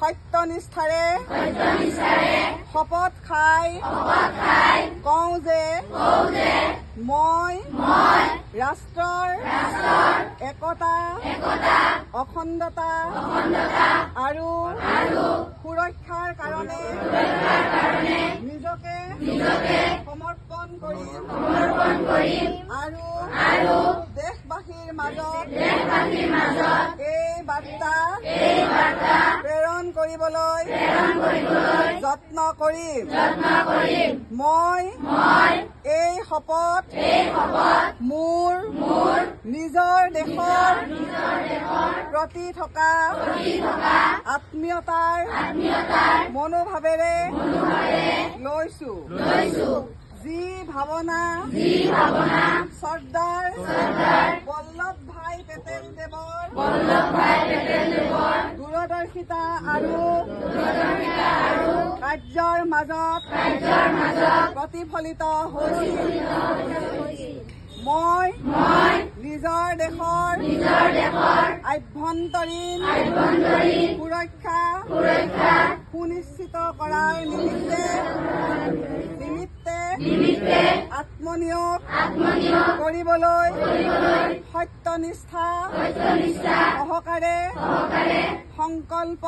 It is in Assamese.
সত্যনিষ্ঠাৰে শপত খাই কওঁ যে মই ৰাষ্ট্ৰৰ একতা অখণ্ডতা আৰু সুৰক্ষাৰ কাৰণে নিজকে সমৰ্পণ কৰিম আৰু দেশবাসীৰ মাজত এই বাৰ্তা প্ৰেৰণ কৰিবলৈ যত্ন কৰিম। মই এই শপত মোৰ নিজৰ দেশৰ প্ৰতি থকা আত্মীয়তাৰ মনোভাৱেৰে লৈছো। যি ভাৱনা চৰ্দাৰ বল্লভ ভাই পেটেলদেৱৰ দূৰদৰ্শিতা আৰু কাৰ্যৰ মাজত প্ৰতিফলিত হৈছিল। মই নিজৰ দেশৰ আভ্যন্তৰীণ সুৰক্ষা সুনিশ্চিত কৰাৰ নিমিত্তে আত্মনিয়োগ কৰিবলৈ সত্যনিষ্ঠা সহকাৰে সংকল্প